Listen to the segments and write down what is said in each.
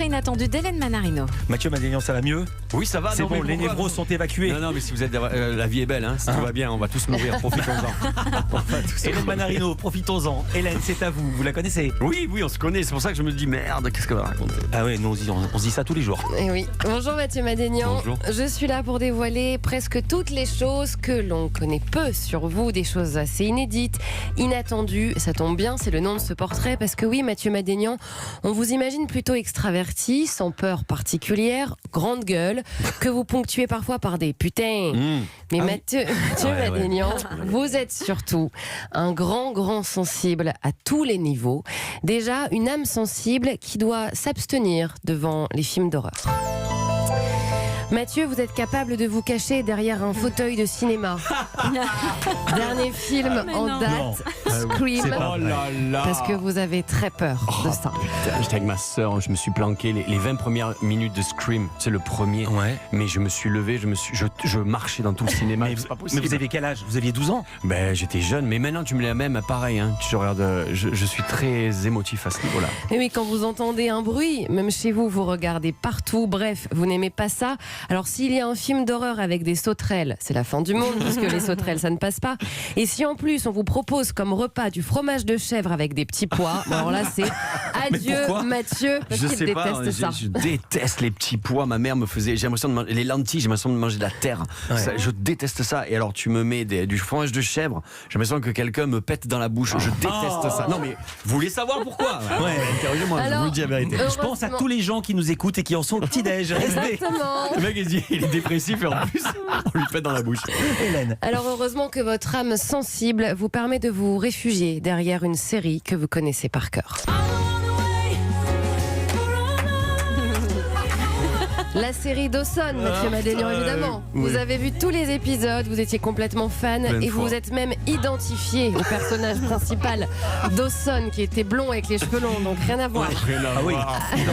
rentrée inattendue d'Hélène Manarino. Mathieu Madénian, ça va mieux? Oui, ça va. C'est bon, les névros sont évacués. Non, mais si vous êtes la vie est belle, hein. Si tout va bien, on va tous mourir. Profitons-en. Hélène Manarino, profitons-en. Hélène, c'est à vous. Vous la connaissez? Oui, on se connaît. C'est pour ça que je me dis merde, qu'est-ce qu'elle va raconter? Ah ouais, nous on se dit ça tous les jours. Eh oui. Bonjour Mathieu Madénian. Bonjour. Je suis là pour dévoiler presque toutes les choses que l'on connaît peu sur vous, des choses assez inédites, inattendues. Ça tombe bien, c'est le nom de ce portrait, parce que oui, Mathieu Madénian, on vous imagine plutôt extraverti, sans peur particulière, grande gueule, que vous ponctuez parfois par des putains. Mais Mathieu Madénian, vous êtes surtout un grand sensible à tous les niveaux. Déjà, une âme sensible qui doit s'abstenir devant les films d'horreur. Mathieu, vous êtes capable de vous cacher derrière un fauteuil de cinéma. Dernier film en date, Scream. Oh là là. Parce que vous avez très peur de ça. Putain, j'étais avec ma sœur, je me suis planqué les 20 premières minutes de Scream, c'est le premier. Ouais. Mais je me suis levé, je marchais dans tout le cinéma. Mais, C'est pas possible. mais vous avez quel âge? Vous aviez 12 ans? Ben, j'étais jeune, mais maintenant tu me l'as même pareil. Hein. Je suis très émotif à ce niveau-là. Et oui, quand vous entendez un bruit, même chez vous, vous regardez partout. Bref, vous n'aimez pas ça. Alors s'il y a un film d'horreur avec des sauterelles, c'est la fin du monde, puisque les sauterelles, ça ne passe pas. Et si en plus on vous propose comme repas du fromage de chèvre avec des petits pois, bon, alors là c'est adieu Mathieu, parce qu'il déteste ça. Je déteste les petits pois. Ma mère me faisait, j'ai l'impression de manger les lentilles, j'ai l'impression de manger de la terre. Ouais. Ça, je déteste ça. Et alors tu me mets du fromage de chèvre, j'ai l'impression que quelqu'un me pète dans la bouche. Je déteste ça. Non mais vous voulez savoir pourquoi? Ouais. Interrogez-moi, je Alors, vous le dis la vérité. Je pense à tous les gens qui nous écoutent et qui en sont au petit-déj. Restez. Exactement. Le mec il est dépressif et en plus on lui pète dans la bouche. Hélène. Alors heureusement que votre âme sensible vous permet de vous réfugier derrière une série que vous connaissez par cœur. La série Dawson, Mathieu Madénian, évidemment. oui. Vous avez vu tous les épisodes, vous étiez complètement fan Plein de et vous fois. vous êtes même identifié au personnage principal, Dawson, qui était blond avec les cheveux longs, donc rien à voir. Ah oui.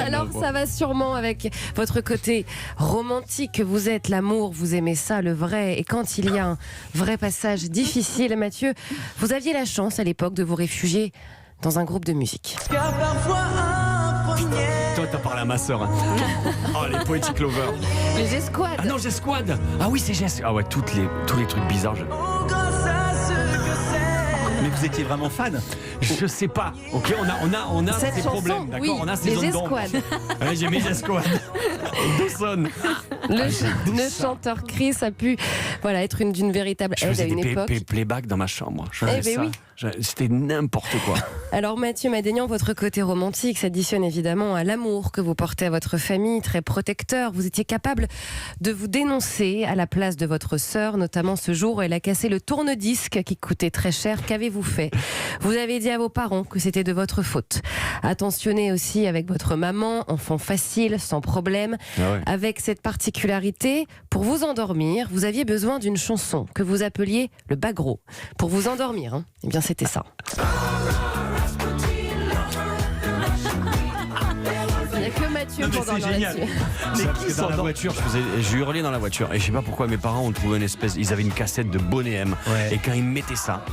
Alors ça va sûrement avec votre côté romantique que vous êtes, l'amour, vous aimez ça, le vrai. Et quand il y a un vrai passage difficile, Mathieu, vous aviez la chance à l'époque de vous réfugier dans un groupe de musique. Toi t'as parlé à ma sœur. Hein. Oh les Poetic Lovers. Les G-Squad. Ah non, G-Squad. Ah oui, c'est G-Squad. Ah ouais, tous les trucs bizarres. Mais vous étiez vraiment fan? Je sais pas. Ok, on a Cette ces chanson, problèmes, d'accord. oui, On a ces les zones d'ombre. G-Squad. Ouais, j'ai mis G-Squad. Dawson. Le chanteur Chris a pu être d'une véritable Je aide à faisais une des époque. playbacks dans ma chambre. Je faisais ben ça. oui. C'était n'importe quoi. Alors Mathieu Madénian, votre côté romantique s'additionne évidemment à l'amour que vous portez à votre famille, très protecteur. Vous étiez capable de vous dénoncer à la place de votre sœur, notamment ce jour où elle a cassé le tourne-disque qui coûtait très cher. Qu'avez-vous fait? Vous avez dit à vos parents que c'était de votre faute. Attentionné aussi avec votre maman, enfant facile, sans problème. Ah ouais. Avec cette particularité, pour vous endormir, vous aviez besoin d'une chanson que vous appeliez le bagro. Pour vous endormir, hein. Eh bien c'était ça. Il n'y a que Mathieu pour c'est dormir génial. là-dessus. Mais Parce qui que dans la s'endort? voiture, je hurlais dans la voiture et je sais pas pourquoi mes parents ont trouvé ils avaient une cassette de Boney M. Ouais. Et quand ils mettaient ça,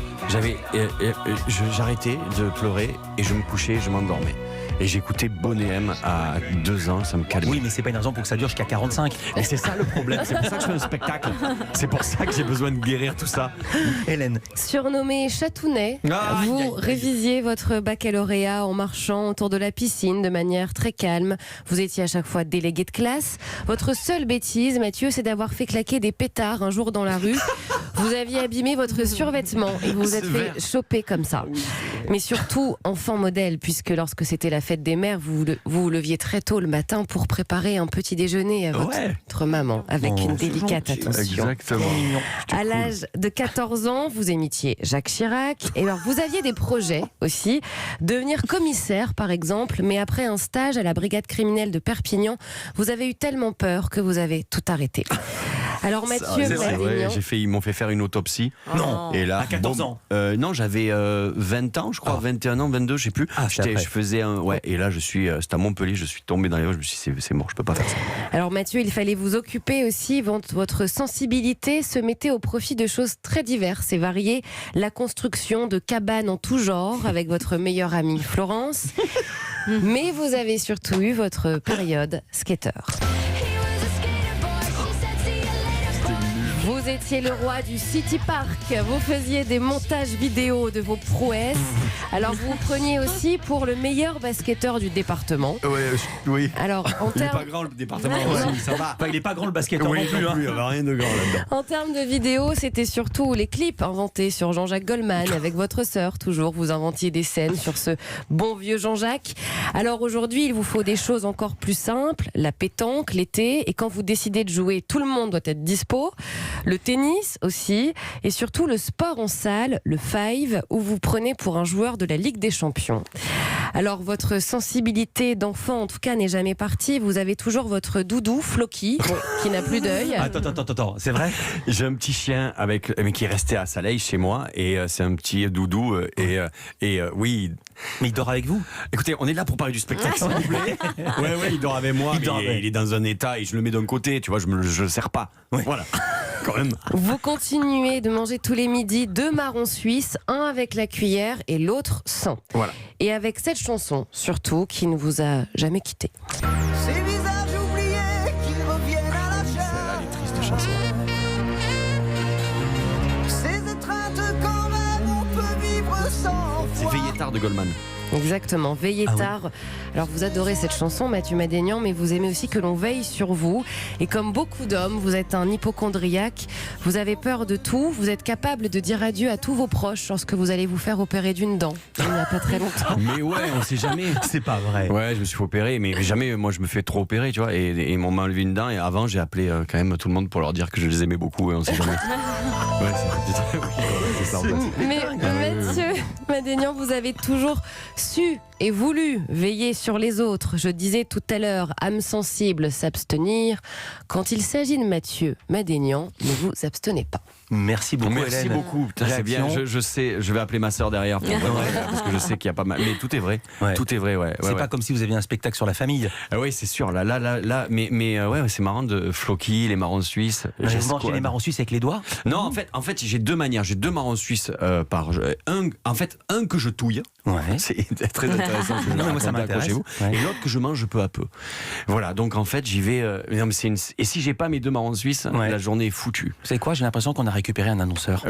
j'arrêtais de pleurer et je me couchais, je m'endormais. Et j'écoutais Boney M à 2 ans, ça me calmait. Oui, mais c'est pas une raison pour que ça dure jusqu'à 45. Et c'est ça le problème, c'est pour ça que je fais un spectacle. C'est pour ça que j'ai besoin de guérir tout ça. Hélène. Surnommé Chatounet, Aïe, vous aïe, aïe. révisiez votre baccalauréat en marchant autour de la piscine de manière très calme. Vous étiez à chaque fois délégué de classe. Votre seule bêtise, Mathieu, c'est d'avoir fait claquer des pétards un jour dans la rue. Vous aviez abîmé votre survêtement et vous vous êtes Sévère. fait choper comme ça. Mais surtout, enfant modèle, puisque lorsque c'était la fête des mères, vous vous leviez très tôt le matin pour préparer un petit déjeuner à votre maman, avec une délicate attention. Exactement. À l'âge de 14 ans, vous imitiez Jacques Chirac. Et alors, vous aviez des projets aussi, devenir commissaire par exemple, mais après un stage à la brigade criminelle de Perpignan, vous avez eu tellement peur que vous avez tout arrêté. Alors Mathieu C'est vrai, Madénian, ils m'ont fait faire une autopsie. Non. Et là, À 14 ans. Non, j'avais 20 ans, je crois, 21 ans, 22, je sais plus. C'est après. Je faisais et là, c'était à Montpellier, je suis tombé dans les rues, je me suis dit, c'est mort, je peux pas faire ça. alors Mathieu, il fallait vous occuper aussi. Votre sensibilité se mettait au profit de choses très diverses et variées. La construction de cabanes en tout genre avec votre meilleure amie Florence. Mais vous avez surtout eu votre période skater. Vous étiez le roi du City Park, vous faisiez des montages vidéo de vos prouesses. Alors vous preniez aussi pour le meilleur basketteur du département. Oui. Alors en Il est pas termes grand le département Ouais. aussi, ça va. Enfin, il est pas grand le basketteur Oui, non plus. non Hein. plus, il n'y avait rien de grand là-dedans. En termes de vidéos, c'était surtout les clips inventés sur Jean-Jacques Goldman avec votre sœur. Toujours, vous inventiez des scènes sur ce bon vieux Jean-Jacques. Alors aujourd'hui, il vous faut des choses encore plus simples, la pétanque, l'été, et quand vous décidez de jouer, tout le monde doit être dispo. Le tennis aussi, et surtout le sport en salle, le five, où vous prenez pour un joueur de la Ligue des Champions. Alors votre sensibilité d'enfant, en tout cas, n'est jamais partie. Vous avez toujours votre doudou, Floki, qui n'a plus d'œil. Attends, c'est vrai? J'ai un petit chien mais qui est resté à Saleil chez moi et c'est un petit doudou oui. Mais il dort avec vous? Écoutez, on est là pour parler du spectacle, s'il vous plaît. Ouais, il dort avec moi. Il dort avec. Il est dans un état et je le mets d'un côté, tu vois, je le serre pas. Ouais. Voilà. Quand même. Vous continuez de manger tous les midis 2 marrons suisses, un avec la cuillère et l'autre sans. Voilà. Et avec cette chanson, surtout, qui ne vous a jamais quitté. Ces visages oubliés qui reviennent à la Celle-là, chair. elle est triste chanson. Ces étreintes quand même on peut vivre sans C'est foi. Veillez tard de Goldman. Exactement, veillez Ah oui. tard. Alors vous adorez cette chanson, Mathieu Madénian, mais vous aimez aussi que l'on veille sur vous. Et comme beaucoup d'hommes, vous êtes un hypocondriaque, vous avez peur de tout, vous êtes capable de dire adieu à tous vos proches lorsque vous allez vous faire opérer d'une dent. Il n'y a pas très longtemps. Mais ouais, on sait jamais. C'est pas vrai. Ouais, je me suis fait opérer, mais jamais moi je me fais trop opérer, tu vois. Et on m'a enlevé une dent. Et avant, j'ai appelé quand même tout le monde pour leur dire que je les aimais beaucoup. Et on sait jamais. Ouais, c'est ça en fait. Mais Mathieu Madénian, vous avez toujours su et voulu veiller sur les autres. Je disais tout à l'heure, âme sensible, s'abstenir. Quand il s'agit de Mathieu Madénian, ne vous abstenez pas. Merci beaucoup, Merci Hélène. beaucoup. Putain, c'est bien. Réaction? Je sais. Je vais appeler ma sœur derrière pour parce que je sais qu'il y a pas mal. Mais tout est vrai. Ouais. Tout est vrai. Ouais. C'est pas comme si vous aviez un spectacle sur la famille. Oui, c'est sûr. Là. Mais ouais, c'est marrant de Floki, les marrons suisses. Vous mangez les marrons suisses avec les doigts? Non, en fait, j'ai 2 manières. J'ai 2 marrons suisses par. Un que je touille. Ouais. C'est très intéressant. Je Non, mais moi, ça raconte, m'intéresse. accrochez-vous. Ouais. Et l'autre que je mange peu à peu. Voilà. Donc en fait, j'y vais. Non, mais et si j'ai pas mes 2 marrons suisses, Ouais. la journée est foutue. Vous savez quoi? J'ai l'impression qu'on a récupéré un annonceur.